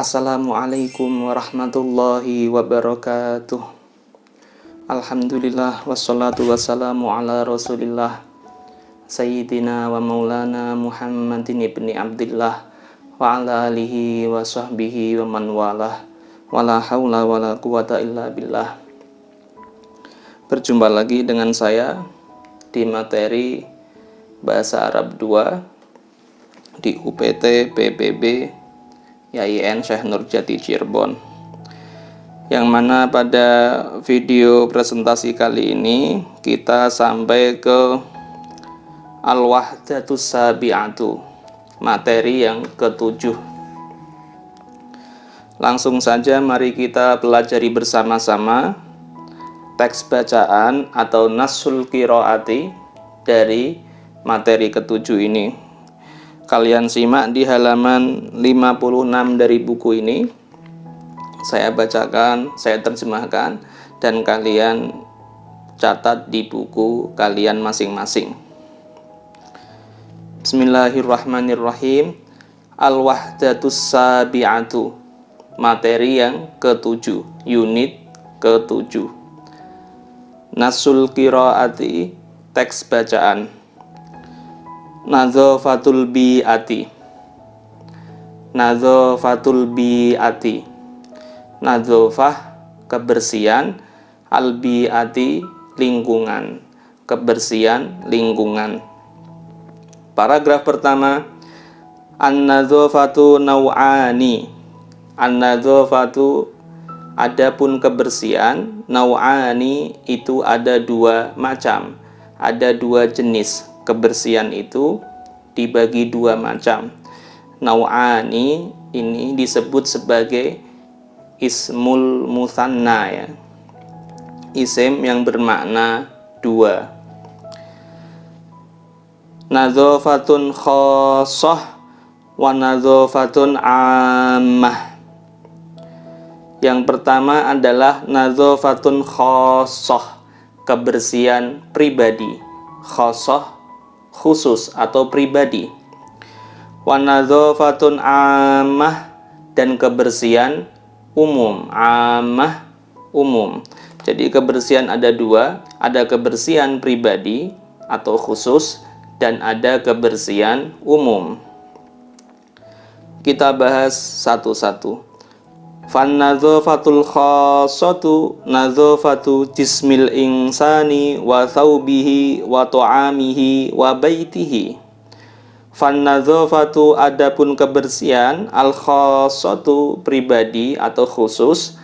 Assalamualaikum warahmatullahi wabarakatuh. Alhamdulillah wassalatu wassalamu ala rasulillah Sayyidina wa maulana Muhammadin ibni Abdillah wa ala alihi wa sahbihi wa man walah wa la hawla wa la quwata illa billah. Berjumpa lagi dengan saya di materi Bahasa Arab 2 di UPT PPB YIN Syekh Nurjati Cirebon, yang mana pada video presentasi kali ini kita sampai ke Al-Wahdatus Sabi'atu, materi yang ketujuh. Langsung saja mari kita pelajari bersama-sama teks bacaan atau nasul qiraati dari materi ketujuh ini. Kalian simak di halaman 56 dari buku ini. Saya bacakan, saya terjemahkan, dan kalian catat di buku kalian masing-masing. Bismillahirrahmanirrahim. Al-Wahdatus Sabi'atu, materi yang ketujuh, unit ketujuh. Nasul qiraati, teks bacaan. Nadzafatul bi'ati. Nadzafatul bi'ati. Nadzafah, kebersihan. Al-bi'ati, lingkungan. Kebersihan lingkungan. Paragraf pertama. An-nadzafatu naw'ani. An-nadzafatu, adapun kebersihan. Naw'ani, itu ada dua macam. Ada dua jenis. Kebersihan itu dibagi dua macam. Naw'ani ini disebut sebagai ismul mutsanna, ya. Isim yang bermakna dua. Nadzafatun khassah wa nadzafatun ammah. Yang pertama adalah nadzafatun khassah, kebersihan pribadi. Khassah, khusus atau pribadi. Wa nadzafatun ammah, dan kebersihan umum. Ammah, umum. Jadi kebersihan ada dua, ada kebersihan pribadi atau khusus, dan ada kebersihan umum. Kita bahas satu-satu. Fan nadzafatul khassatu nadzafatu jismil insani wa thawbihi wa ta'amihi wa baitihi. Fan nadzafatu, adapun kebersihan, al khassatu, pribadi atau khusus.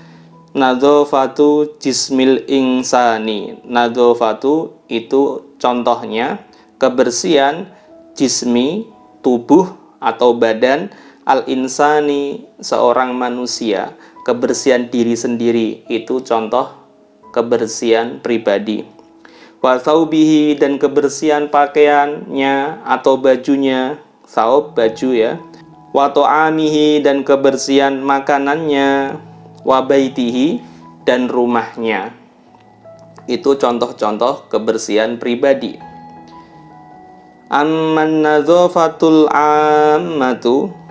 Nadzafatu jismil insani. Nadzafatu itu contohnya kebersihan jismi, tubuh atau badan, al-insani, seorang manusia. Kebersihan diri sendiri itu contoh kebersihan pribadi. Wa thawbihi, dan kebersihan pakaiannya atau bajunya. Thawb, baju, ya. Wa ta'amihi, dan kebersihan makanannya. Wa baitihi, dan rumahnya. Itu contoh-contoh kebersihan pribadi. Amman nadzafatul ammatu,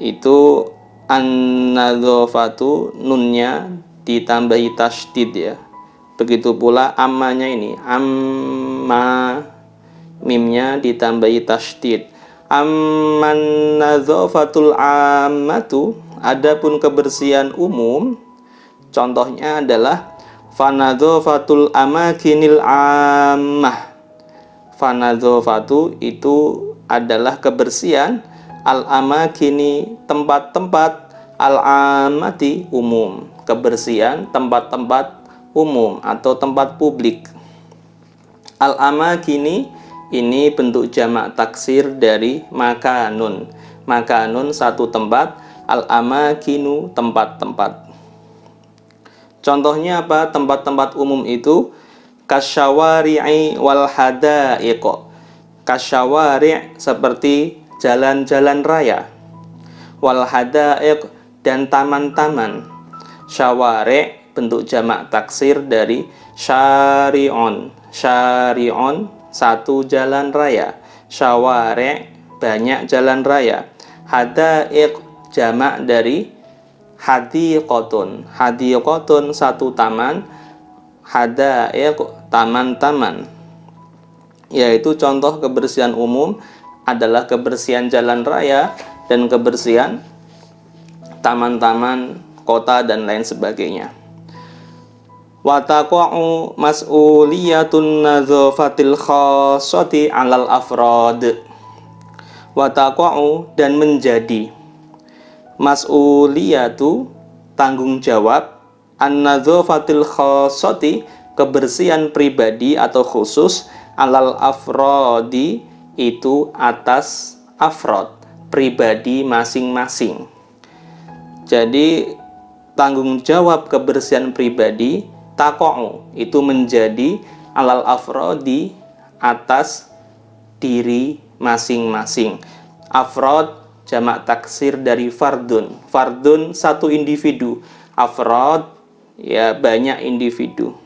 itu an-nadzafatu, nunnya ditambahi tasydid, ya. Begitu pula ammanya ini, amma, mimnya ditambahi tasydid. Amman nadzafatul ammatu, adapun kebersihan umum, contohnya adalah fanadzafatul amakinil ammah. Fanadzafatu itu adalah kebersihan al-amakini, tempat-tempat, al-amati, umum. Kebersihan tempat-tempat umum atau tempat publik. Al-amakini ini bentuk jamak taksir dari makanun. Makanun, satu tempat. Al-amakinu, tempat-tempat. Contohnya apa? Tempat-tempat umum itu kasyawari'i wal hadaiq. Kasyawari', seperti jalan-jalan raya. Wal hadaiq, dan taman-taman. Syawari', bentuk jamak taksir dari syari'on. Syari'on, satu jalan raya. Syawari', banyak jalan raya. Hadaiq, jamak dari hadiqatun. Hadiqatun satu taman, hadaiq taman-taman. Yaitu contoh kebersihan umum adalah kebersihan jalan raya dan kebersihan taman-taman kota dan lain sebagainya. Wa taqa'u mas'uliyatun nadzafatil khassati 'alal afrad. Wa taqa'u dan menjadi mas'uliyatu tanggung jawab an-nadzafatil khassati kebersihan pribadi atau khusus 'alal afradi itu atas afrod pribadi masing-masing. Jadi tanggung jawab kebersihan pribadi taqa'u itu menjadi alal afrodi atas diri masing-masing. Afrod jamak taksir dari fardun. Fardun satu individu, afrod ya banyak individu.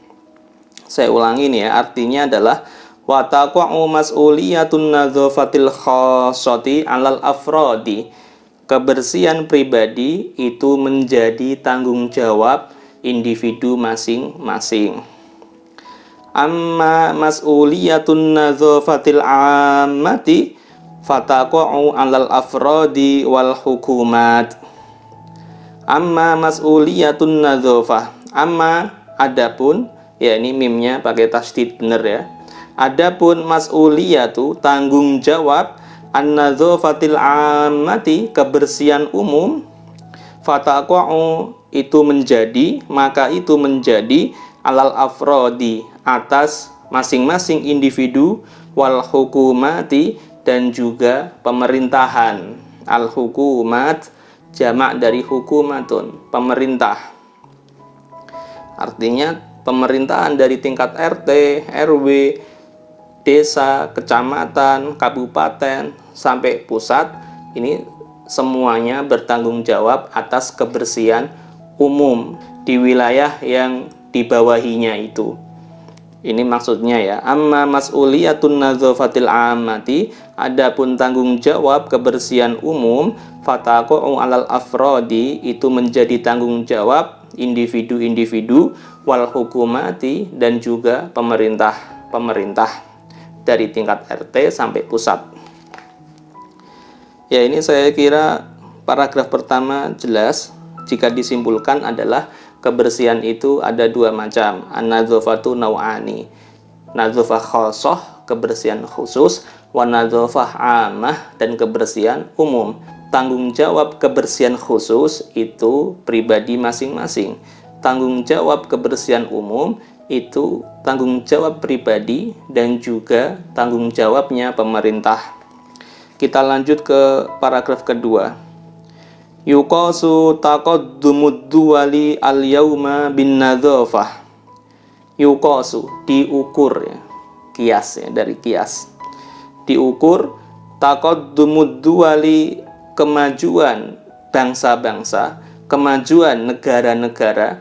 Saya ulangi nih ya, artinya adalah wa taqa'u mas'uliyatun nadzafatil khassati 'alal afrodi. Kebersihan pribadi itu menjadi tanggung jawab individu masing-masing. Amma mas'uliyatun nadzafatil 'ammati fataqa'u 'alal afradi wal hukumat. Amma mas'uliyatun nadzafah. Amma adapun, ya ini mimnya pakai tasydid bener ya. Adapun mas'uliyatu tanggung jawab an-nadzafatil 'ammati kebersihan umum fataqa'u itu menjadi maka itu menjadi alal afrodi atas masing-masing individu wal hukumati dan juga pemerintahan. Al hukumat jamak dari hukumatun, pemerintah. Artinya pemerintahan dari tingkat RT, RW, desa, kecamatan, kabupaten, sampai pusat, ini semuanya bertanggung jawab atas kebersihan umum di wilayah yang dibawahinya itu. Ini maksudnya ya, amma mas'uliyatun nadzafatil 'ammati, adapun tanggung jawab kebersihan umum, fataqa'u 'alal afrodi itu menjadi tanggung jawab individu-individu wal hukumati dan juga pemerintah dari tingkat RT sampai pusat. Ya, ini saya kira paragraf pertama jelas. Jika disimpulkan adalah kebersihan itu ada dua macam. An-nadzafatu nau'ani. Nadzafah khassah, kebersihan khusus, wa nadzafah 'ammah dan kebersihan umum. Tanggung jawab kebersihan khusus itu pribadi masing-masing. Tanggung jawab kebersihan umum itu tanggung jawab pribadi dan juga tanggung jawabnya pemerintah. Kita lanjut ke paragraf kedua. Yuqasu taqaddumud duwali al-yauma bin nadzafah. Yuqasu diukur ya. Kias ya, dari kias. Diukur taqaddumud duwali kemajuan bangsa-bangsa, kemajuan negara-negara.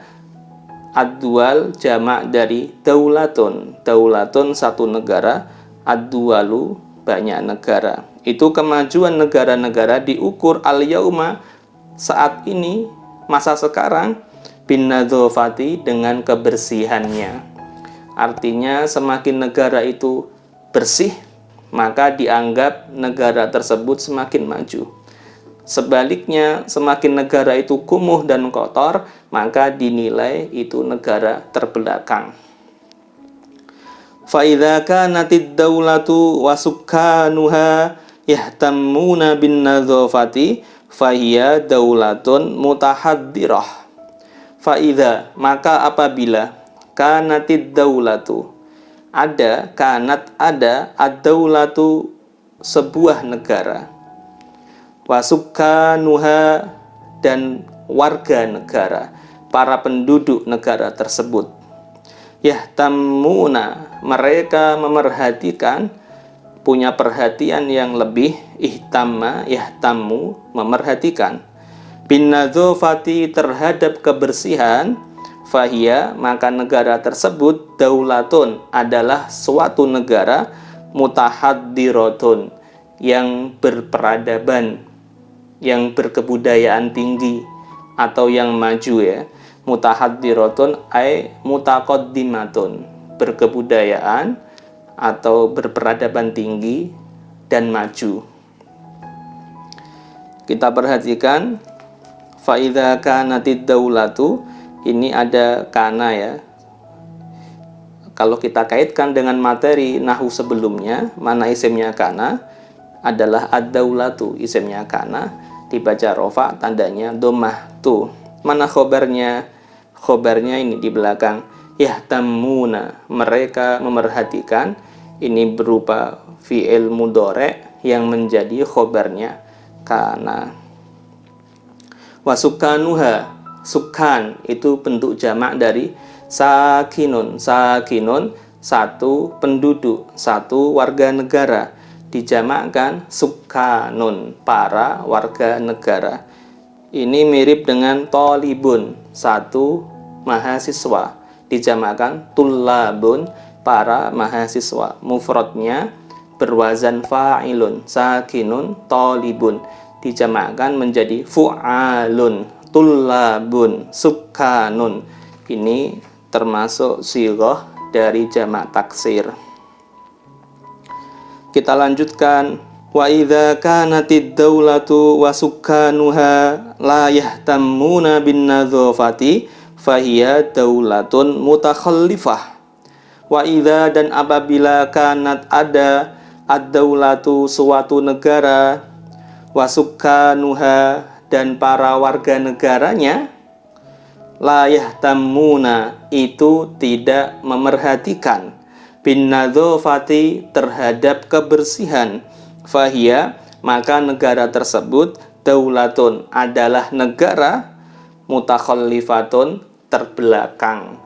Ad-dual jamak dari daulatun. Daulatun satu negara, ad-dualu banyak negara. Itu kemajuan negara-negara diukur al-yauma saat ini, masa sekarang, bin nadzafati dengan kebersihannya. Artinya semakin negara itu bersih, maka dianggap negara tersebut semakin maju. Sebaliknya, semakin negara itu kumuh dan kotor, maka dinilai itu negara terbelakang. Fa idza kanatid daulatu wa sukkanuha yahtammuna bin nadzafati fahiya daulatun mutahaddirah. Fa idza maka apabila kanatid daulatu ada ad-daulatu sebuah negara, wasukkanuha dan warga negara, para penduduk negara tersebut, yahtamuna mereka memerhatikan, punya perhatian yang lebih, ihtamma yahtammu memerhatikan, bin nadzafati terhadap kebersihan, fahiya maka negara tersebut daulatun adalah suatu negara mutahaddiratun yang berperadaban, yang berkebudayaan tinggi atau yang maju ya. Mutahaddiratun ay mutaqaddimatun, berkebudayaan atau berperadaban tinggi dan maju. Kita perhatikan fa idza kanatid daulatu, ini ada kana ya. Kalau kita kaitkan dengan materi nahwu sebelumnya, mana isimnya kana adalah ad-daulatu, isimnya kana dibaca rofa, tandanya dhammah tu. Mana khobarnya? Khobarnya ini di belakang yahtamuna, mereka memerhatikan, ini berupa fi'il mudhari' yang menjadi khobarnya kana. Wasukanuha, sukan itu bentuk jamak dari sakinun. Sakinun satu penduduk, satu warga negara, dijamakkan sukanun, para warga negara. Ini mirip dengan tolibun, satu mahasiswa, dijamakkan tullabun, para mahasiswa. Mufradnya berwazan fa'ilun, sakinun tolibun, dijamakkan menjadi fu'alun, tullabun, sukanun. Ini termasuk sighah dari jamak taksir. Kita lanjutkan. Wa idza kanatid daulatu wa sukanuha la yahtammuna bin nadzafati fahiya daulatun mutakhallifah. Wa idza, dan apabila kanat ada ad-daulatu suatu negara, wa sukanuha, dan para warga negaranya, la yahtammuna, itu tidak memerhatikan, bin nadzafati, terhadap kebersihan, fahiya, maka negara tersebut daulatun, adalah negara mutakhallifatun, terbelakang.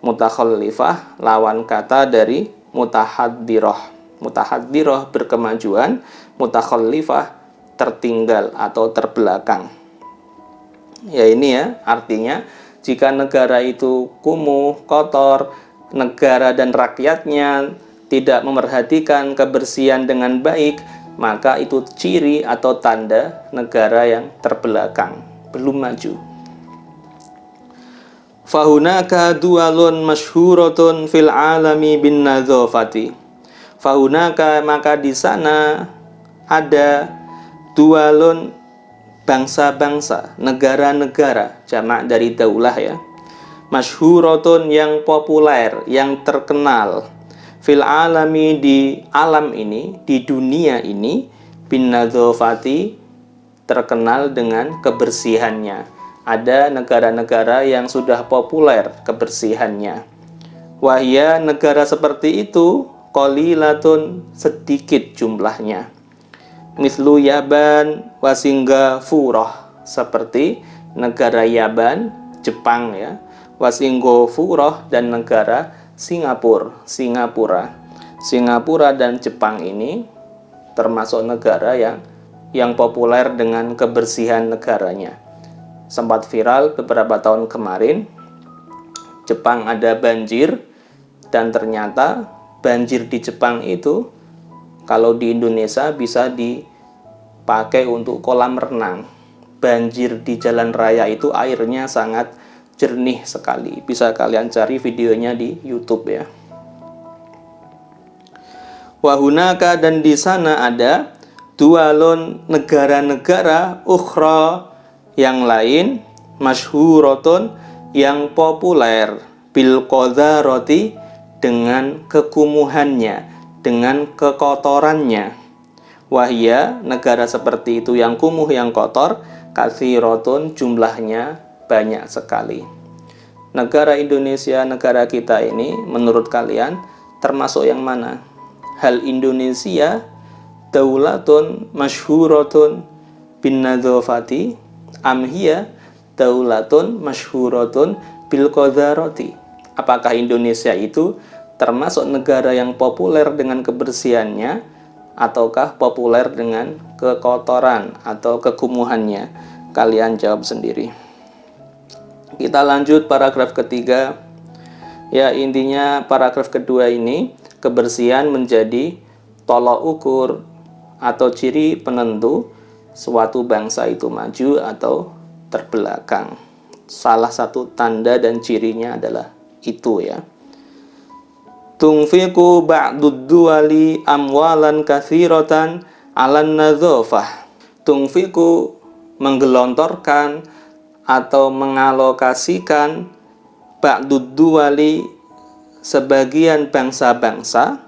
Mutakhallifah lawan kata dari mutahaddirah. Mutahaddirah berkemajuan, mutakhallifah tertinggal atau terbelakang. Ya ini ya, artinya jika negara itu kumuh, kotor, negara dan rakyatnya tidak memerhatikan kebersihan dengan baik, maka itu ciri atau tanda negara yang terbelakang, belum maju. Fahunaka dualun masyhuratun fil alami bin nadzafati. Fahunaka, maka di sana ada dualun, bangsa-bangsa, negara-negara, jamak dari daulah ya. Masyhuratun, yang populer, yang terkenal, fil alami, di alam ini, di dunia ini, bin nadzafati, terkenal dengan kebersihannya. Ada negara-negara yang sudah populer kebersihannya. Wahya, negara seperti itu, qalilatun, sedikit jumlahnya. Mislu Yaban wa Singapura, seperti negara Yaban, Jepang ya, wa Singapura, dan negara Singapura. Singapura dan Jepang ini termasuk negara yang populer dengan kebersihan negaranya. Sempat viral beberapa tahun kemarin, Jepang ada banjir, dan ternyata banjir di Jepang itu kalau di Indonesia bisa dipakai untuk kolam renang. Banjir di jalan raya itu airnya sangat jernih sekali. Bisa kalian cari videonya di YouTube ya. Wahunaka, dan di sana ada dualun, negara-negara, ukhra, yang lain, masyhuratun, yang populer, bil qadarati, dengan kekumuhannya, dengan kekotorannya. Wahya, negara seperti itu yang kumuh, yang kotor, katsiratun, jumlahnya banyak sekali. Negara Indonesia, negara kita ini, menurut kalian termasuk yang mana? Hal Indonesia daulatun masyhuratun bin nadzafati, amhiya daulatun masyhuratun bil qadarati. Apakah Indonesia itu termasuk negara yang populer dengan kebersihannya, ataukah populer dengan kekotoran atau kekumuhannya? Kalian jawab sendiri. Kita lanjut paragraf ketiga. Ya, intinya paragraf kedua ini, kebersihan menjadi tolok ukur atau ciri penentu suatu bangsa itu maju atau terbelakang. Salah satu tanda dan cirinya adalah itu ya. Tunfiqu ba'dud duwali amwalan katsiratan 'alan nadzafah. Tunfiqu menggelontorkan atau mengalokasikan ba'dud duwali sebagian bangsa-bangsa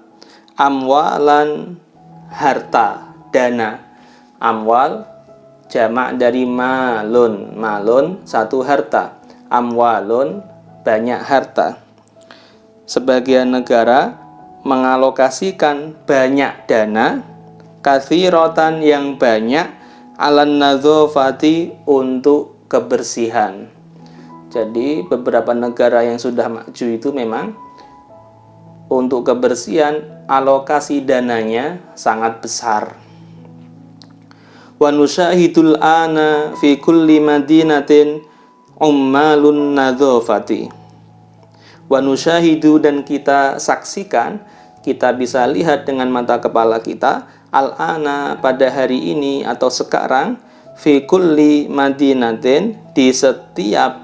amwalan harta, dana. Amwal jamak dari malun. Malun satu harta. Amwalun banyak harta. Sebagian negara mengalokasikan banyak dana, katsiratan yang banyak, alan nadzafati untuk kebersihan. Jadi beberapa negara yang sudah maju itu memang untuk kebersihan alokasi dananya sangat besar. Wa nusyahidul ana fi kulli madinatin ummalun nadzafati. Wa nusyahidu dan kita saksikan, kita bisa lihat dengan mata kepala kita, al-ana pada hari ini atau sekarang, fi kulli madinatin di setiap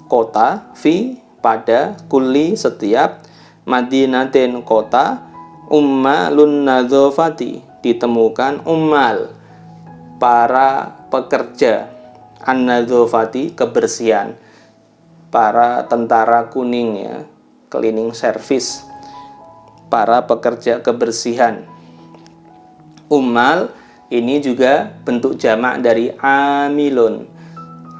kota, fi pada, kulli setiap, madinatin kota, ummalun nadzafati ditemukan ummal para pekerja, an-nadzafati kebersihan, para tentara kuning ya, cleaning service, para pekerja kebersihan. Ummal ini juga bentuk jamak dari amilun.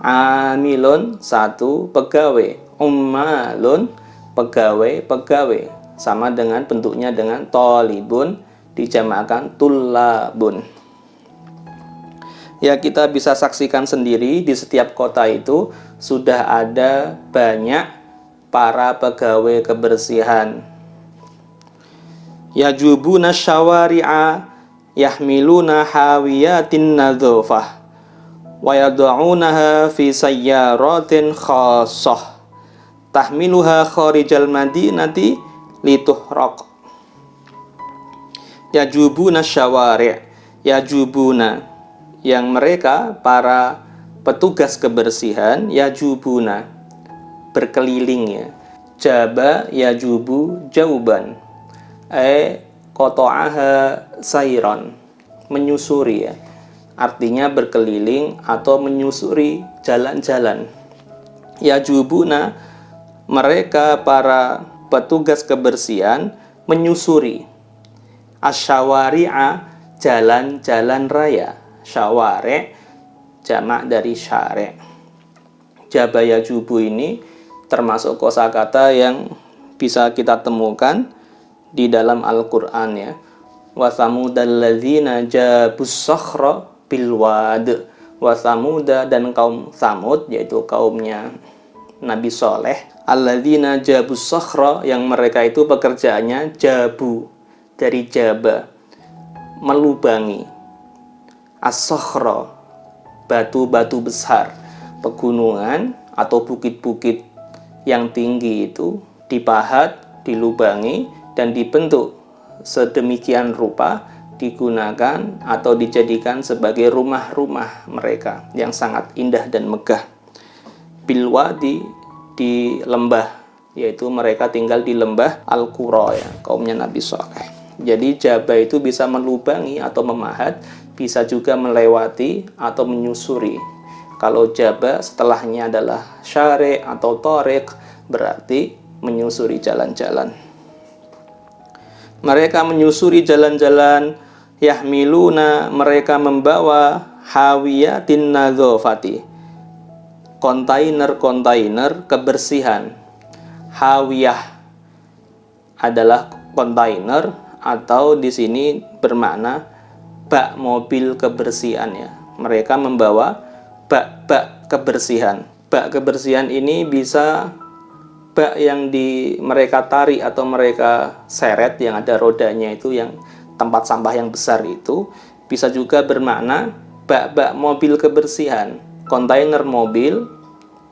Amilun satu pegawai, ummalun pegawai-pegawai, sama dengan bentuknya dengan tolibun dijamakkan tullabun. Ya, kita bisa saksikan sendiri di setiap kota itu sudah ada banyak para pegawai kebersihan. Yajubuna syawari'a yahmiluna hawiyatin nadzafah wa yad'unaha fi sayyaratin khassah tahmiluha kharijal madinati lituhraq. Yajubuna syawari', yajubuna yang mereka para petugas kebersihan, yajubuna berkeliling ya. Jaba yajubu jauban, qata'aha sayron, menyusuri ya. Artinya berkeliling atau menyusuri jalan-jalan. Yajubuna mereka para petugas kebersihan menyusuri asyawari'a jalan-jalan raya. Syawari' jamak dari syari'. Jaba yajubu ini termasuk kosakata yang bisa kita temukan di dalam Al-Qur'an ya. Wa tsamudal ladzina jabus sakhra bil wad. Wa tsamuda dan kaum Tsamud yaitu kaumnya Nabi Soleh. Alladzina jabus sakhra yang mereka itu pekerjaannya jabu dari jaba, melubangi. As-sakhra batu-batu besar, pegunungan atau bukit-bukit yang tinggi itu dipahat, dilubangi, dan dibentuk sedemikian rupa digunakan atau dijadikan sebagai rumah-rumah mereka yang sangat indah dan megah. Bilwadi di lembah, yaitu mereka tinggal di lembah Al-Qura ya, kaumnya Nabi Saleh. Jadi jaba itu bisa melubangi atau memahat, bisa juga melewati atau menyusuri. Kalau jaba setelahnya adalah syari' atau tariq, berarti menyusuri jalan-jalan. Mereka menyusuri jalan-jalan, yahmiluna mereka membawa hawiyatin nadzafati, kontainer-kontainer kebersihan. Hawiyah adalah kontainer atau di sini bermakna bak mobil kebersihan ya. Mereka membawa bak-bak kebersihan. Bak kebersihan ini bisa bak yang mereka tarik atau mereka seret yang ada rodanya itu, yang tempat sampah yang besar itu. Bisa juga bermakna bak-bak mobil kebersihan, kontainer mobil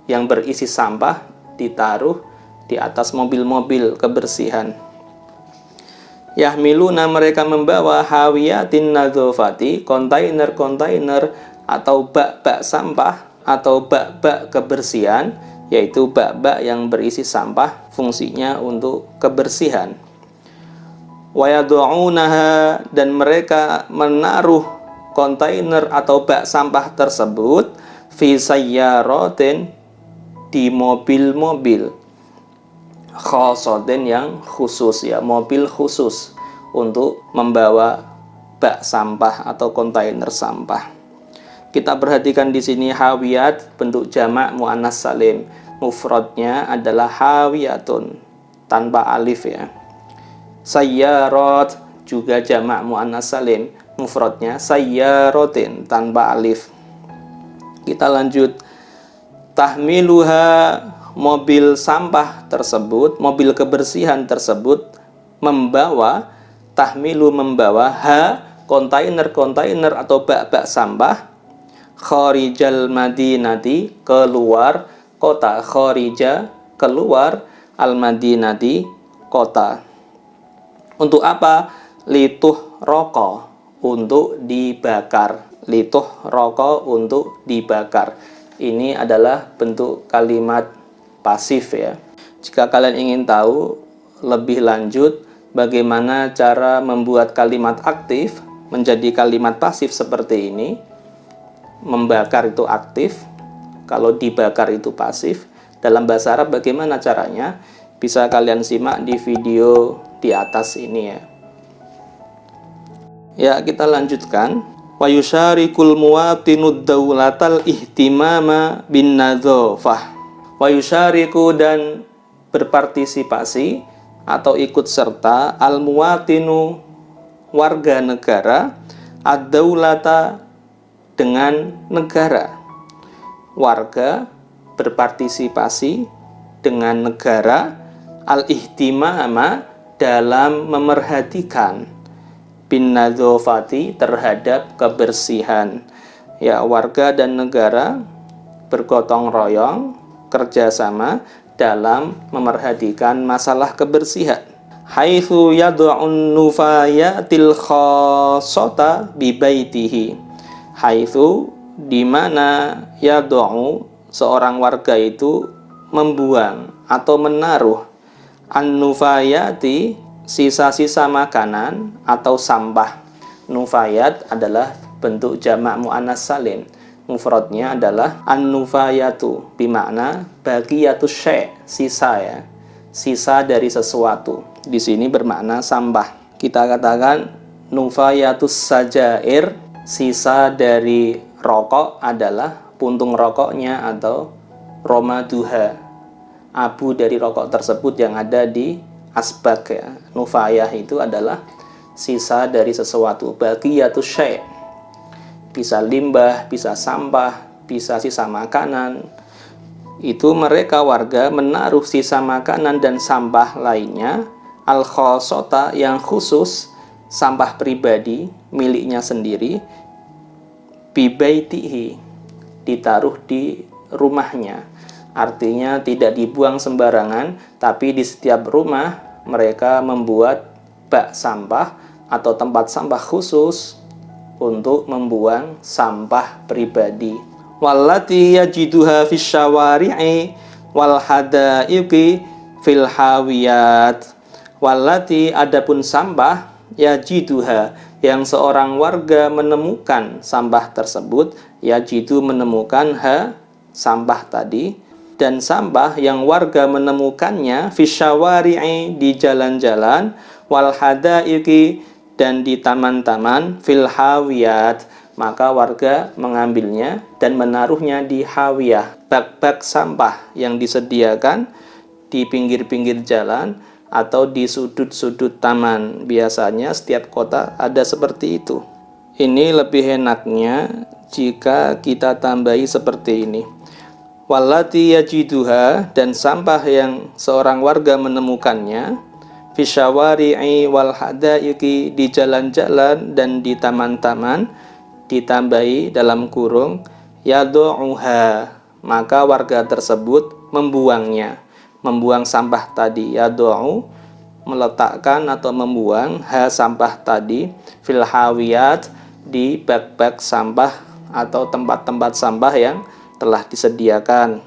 yang berisi sampah ditaruh di atas mobil-mobil kebersihan. Yahmiluna mereka membawa hawiyatin nadzafati, kontainer-kontainer atau bak-bak sampah atau bak-bak kebersihan, yaitu bak-bak yang berisi sampah, fungsinya untuk kebersihan. Wa yad'unaha, dan mereka menaruh kontainer atau bak sampah tersebut fi sayyaratin, di mobil-mobil, khassatin, yang khusus ya, mobil khusus untuk membawa bak sampah atau kontainer sampah. Kita perhatikan di sini hawiyat bentuk jamak muannas salim, mufradnya adalah hawiyatun tanpa alif ya. Sayyarat juga jamak muannas salim, mufradnya sayyaratin tanpa alif. Kita lanjut. Tahmiluha, mobil sampah tersebut, mobil kebersihan tersebut membawa, tahmilu membawa, kontainer-kontainer atau bak-bak sampah, kharijal madinati, keluar kota, kharija keluar, al madinati kota. Untuk apa? Lituh rokok, untuk dibakar. Lituh rokok, untuk dibakar. Ini adalah bentuk kalimat pasif ya. Jika kalian ingin tahu lebih lanjut bagaimana cara membuat kalimat aktif menjadi kalimat pasif seperti ini, membakar itu aktif, kalau dibakar itu pasif, dalam bahasa Arab bagaimana caranya? Bisa kalian simak di video di atas ini ya. Ya, kita lanjutkan. Wa yusyarikul muwatinud daulatal ihtimama bin nadzafah. Wa yusyariku, dan berpartisipasi atau ikut serta, al muwatinu, warga negara, ad-daulata, dengan negara. Warga berpartisipasi dengan negara, al-ihtimama, dalam memerhatikan, bin nadzafati, terhadap kebersihan. Ya, warga dan negara bergotong royong, kerjasama dalam memerhatikan masalah kebersihan. Haitsu yad'un nufayatil khassata bi baitihi. Haitsu, di mana yad'u, seorang warga itu membuang atau menaruh, an-nufayati, sisa-sisa makanan atau sampah. Nufayat adalah bentuk jamak muannas salim, mufradnya adalah an-nufayatu, bimakna baqiyatus syai', sisa ya, sisa dari sesuatu. Di sini bermakna sampah. Kita katakan nufayatus sajair, sisa dari rokok adalah puntung rokoknya atau romaduha, abu dari rokok tersebut yang ada di asbak ya. Nufayah itu adalah sisa dari sesuatu. Baqiyatus syai', bisa limbah, bisa sampah, bisa sisa makanan. Itu mereka warga menaruh sisa makanan dan sampah lainnya, al-khassata, yang khusus, sampah pribadi miliknya sendiri, bibaitihi, ditaruh di rumahnya. Artinya tidak dibuang sembarangan, tapi di setiap rumah mereka membuat bak sampah atau tempat sampah khusus untuk membuang sampah pribadi. Wallati yajiduha fis syawari'i wal hadaiqi fil hawiyat. Wallati, adapun sampah, yajiduha, yang seorang warga menemukan sampah tersebut, yajidu, menemukan, sampah tadi, dan sampah yang warga menemukannya fis syawari'i, di jalan-jalan, wal hadaiqi, dan di taman-taman, fil hawiyat, maka warga mengambilnya dan menaruhnya di hawiyah, bak-bak sampah yang disediakan di pinggir-pinggir jalan atau di sudut-sudut taman. Biasanya setiap kota ada seperti itu. Ini lebih enaknya jika kita tambahi seperti ini. Wallati yajiduha, dan sampah yang seorang warga menemukannya, fisyawari'i wal hadaiqi, di jalan-jalan dan di taman-taman, ditambahi dalam kurung yadu'uha, maka warga tersebut membuangnya, membuang sampah tadi. Yadu'u, meletakkan atau membuang, sampah tadi, fil hawiyat, di bak-bak sampah atau tempat-tempat sampah yang telah disediakan.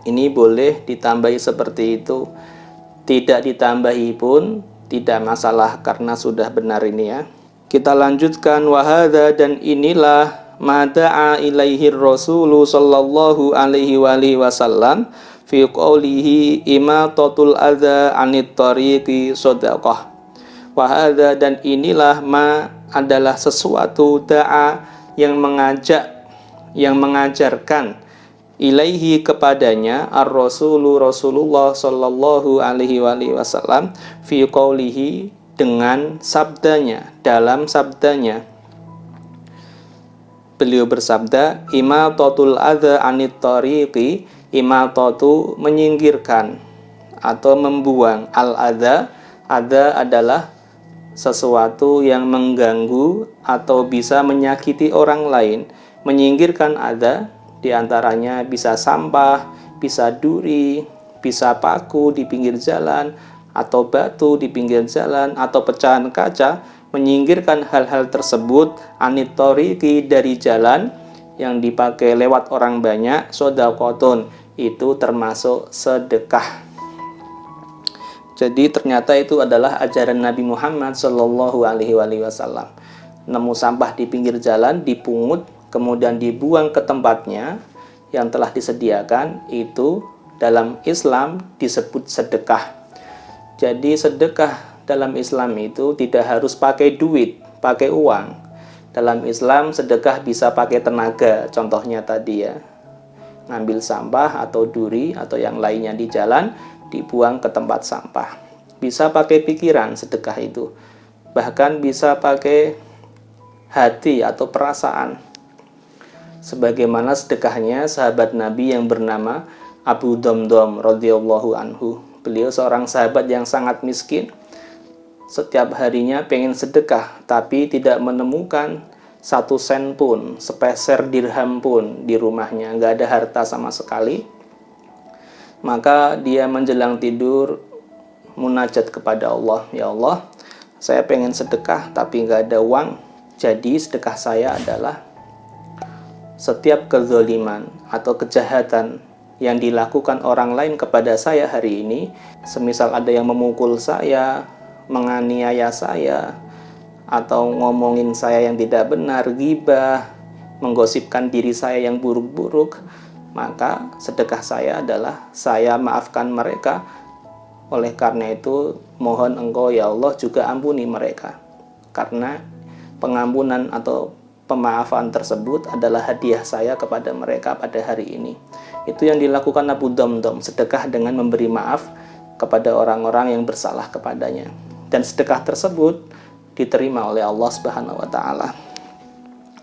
Ini boleh ditambahi seperti itu. Tidak ditambahi pun tidak masalah karena sudah benar ini ya. Kita lanjutkan, wahada, dan inilah mada'a ilaihi rasulu sallallahu alaihi wasallam fi qawlihi imatatul adza anit tariqi shadaqah. Wahada, dan inilah ma adalah sesuatu da'a yang mengajak, yang mengajarkan ilaihi kepadanya ar-rasulu Rasulullah sallallahu alaihi wasallam fi qaulihi dengan sabdanya, dalam sabdanya. Beliau bersabda, imatatul adza anit tariqi, imatatu menyingkirkan atau membuang, al-adza, adza adalah sesuatu yang mengganggu atau bisa menyakiti orang lain. Menyingkirkan adza diantaranya bisa sampah, bisa duri, bisa paku di pinggir jalan, atau batu di pinggir jalan, atau pecahan kaca. Menyingkirkan hal-hal tersebut anit tariqi, dari jalan yang dipakai lewat orang banyak, shadaqatun, itu termasuk sedekah. Jadi ternyata itu adalah ajaran Nabi Muhammad Shallallahu Alaihi Wasallam. Nemu sampah di pinggir jalan, dipungut, kemudian dibuang ke tempatnya yang telah disediakan, itu dalam Islam disebut sedekah. Jadi sedekah dalam Islam itu tidak harus pakai duit, pakai uang. Dalam Islam sedekah bisa pakai tenaga, contohnya tadi ya, ngambil sampah atau duri atau yang lainnya di jalan, dibuang ke tempat sampah. Bisa pakai pikiran sedekah itu, bahkan bisa pakai hati atau perasaan. Sebagaimana sedekahnya sahabat Nabi yang bernama Abu Damdam radhiyallahu anhu. Beliau seorang sahabat yang sangat miskin. Setiap harinya pengen sedekah, tapi tidak menemukan 1 sen pun, sepeser dirham pun di rumahnya, nggak ada harta sama sekali. Maka dia menjelang tidur munajat kepada Allah, ya Allah, saya pengen sedekah tapi nggak ada uang. Jadi sedekah saya adalah setiap kezaliman atau kejahatan yang dilakukan orang lain kepada saya hari ini, semisal ada yang memukul saya, menganiaya saya, atau ngomongin saya yang tidak benar, ghibah, menggosipkan diri saya yang buruk-buruk, maka sedekah saya adalah saya maafkan mereka. Oleh karena itu, mohon Engkau ya Allah juga ampuni mereka. Karena pengampunan atau pemaafan tersebut adalah hadiah saya kepada mereka pada hari ini. Itu yang dilakukan Abu Damdam, sedekah dengan memberi maaf kepada orang-orang yang bersalah kepadanya. Dan sedekah tersebut diterima oleh Allah Subhanahu wa taala.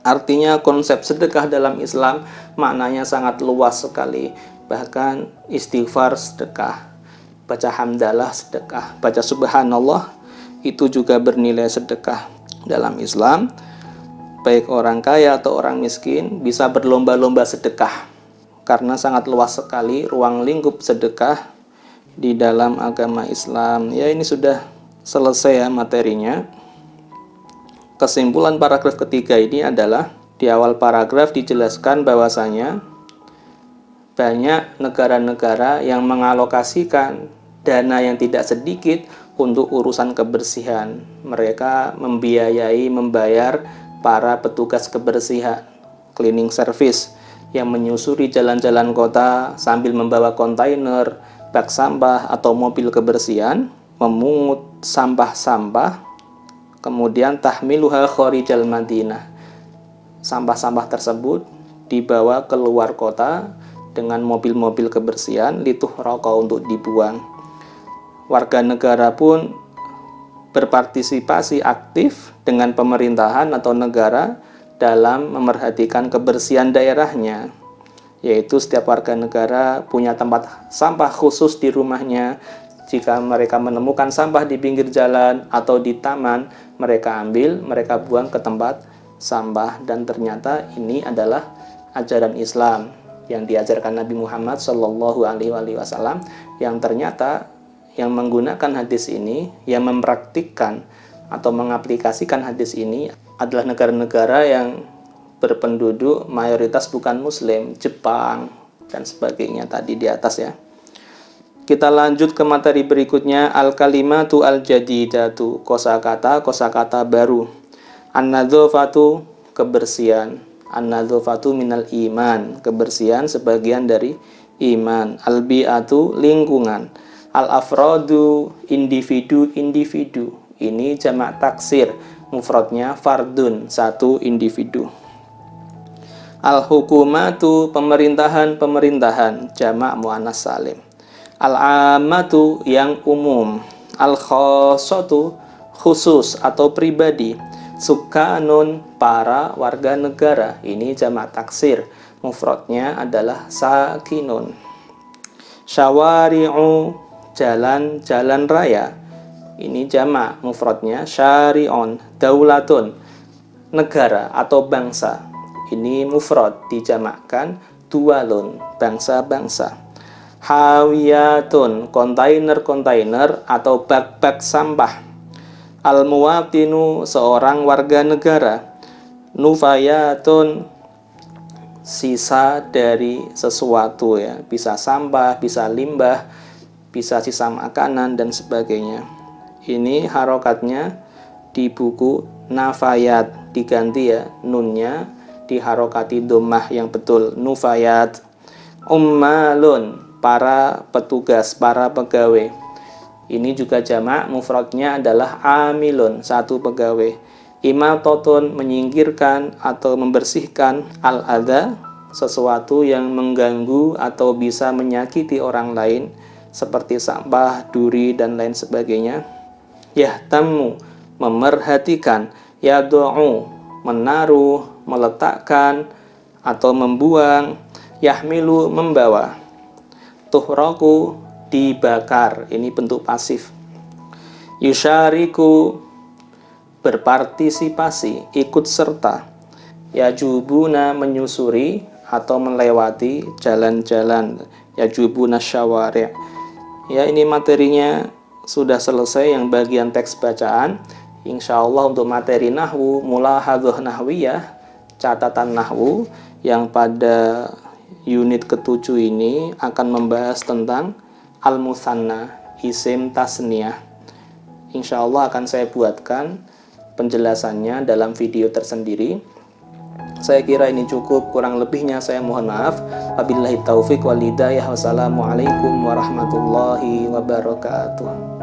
Artinya konsep sedekah dalam Islam maknanya sangat luas sekali. Bahkan istighfar sedekah, baca hamdalah sedekah, baca subhanallah itu juga bernilai sedekah. Dalam Islam, baik orang kaya atau orang miskin bisa berlomba-lomba sedekah. Karena sangat luas sekali ruang lingkup sedekah di dalam agama Islam. Ya, ini sudah selesai ya materinya. Kesimpulan paragraf ketiga ini adalah di awal paragraf dijelaskan bahwasanya banyak negara-negara yang mengalokasikan dana yang tidak sedikit untuk urusan kebersihan. Mereka membayar para petugas kebersihan, cleaning service, yang menyusuri jalan-jalan kota sambil membawa kontainer, bak sampah atau mobil kebersihan, memungut sampah-sampah, kemudian tahmiluha khorijal Madinah. Sampah-sampah tersebut dibawa keluar kota dengan mobil-mobil kebersihan, lituh rokok untuk dibuang. Warga negara pun berpartisipasi aktif dengan pemerintahan atau negara dalam memerhatikan kebersihan daerahnya, yaitu setiap warga negara punya tempat sampah khusus di rumahnya. Jika mereka menemukan sampah di pinggir jalan atau di taman, mereka ambil, mereka buang ke tempat sampah. Dan ternyata ini adalah ajaran Islam yang diajarkan Nabi Muhammad Shallallahu Alaihi Wasallam, yang ternyata yang menggunakan hadis ini, yang mempraktikkan atau mengaplikasikan hadis ini adalah negara-negara yang berpenduduk mayoritas bukan muslim, Jepang dan sebagainya tadi di atas ya. Kita lanjut ke materi berikutnya, al-kalimatu al-jadidatu, kosakata baru. An-nadzafatu, kebersihan. An-nadzafatu minal iman, kebersihan sebagian dari iman. Al-bi'atu, lingkungan. Al-afradu, individu. Ini jamak taksir, mufradnya fardun, satu individu. Al-hukumatu, pemerintahan, jamak muannas salim. Al-ammatu, yang umum. Al-khossatu, khusus atau pribadi. Sukanun, para warga negara. Ini jamak taksir, mufradnya adalah sakinun. Syawari'u, jalan raya. Ini jamak, mufradnya syari'un. Daulatun, negara atau bangsa. Ini mufrad, dijamakkan dualun, bangsa-bangsa. Hawiyatun, kontainer atau bak-bak sampah. Al-muwatinu, seorang warga negara. Nufayatun, sisa dari sesuatu ya, bisa sampah, bisa limbah, bisa sisa makanan dan sebagainya. Ini harokatnya di buku nafayat, diganti ya, nunnya diharokati dhammah yang betul, nufayat. Ummalun, para petugas, para pegawai. Ini juga jamak, mufradnya adalah amilun, satu pegawai. Imatotun, menyingkirkan atau membersihkan. Al-adha, sesuatu yang mengganggu atau bisa menyakiti orang lain, seperti sampah, duri, dan lain sebagainya. Yahtammu, memerhatikan. Yadu'u, menaruh, meletakkan, atau membuang. Yahmilu, membawa. Tuhraku, dibakar, ini bentuk pasif. Yusyariku, berpartisipasi, ikut serta. Yajubuna, menyusuri atau melewati jalan-jalan. Yajubuna syawari'. Ya, ini materinya sudah selesai yang bagian teks bacaan. Insya Allah untuk materi nahwu, mulahadzah nahwiyah, catatan nahwu yang pada unit ke-7 ini akan membahas tentang al-musanna, isim tasniyah. Insya Allah akan saya buatkan penjelasannya dalam video tersendiri. Saya kira ini cukup, kurang lebihnya saya mohon maaf. Wabillahi taufik wal hidayah. Wassalamualaikum warahmatullahi wabarakatuh.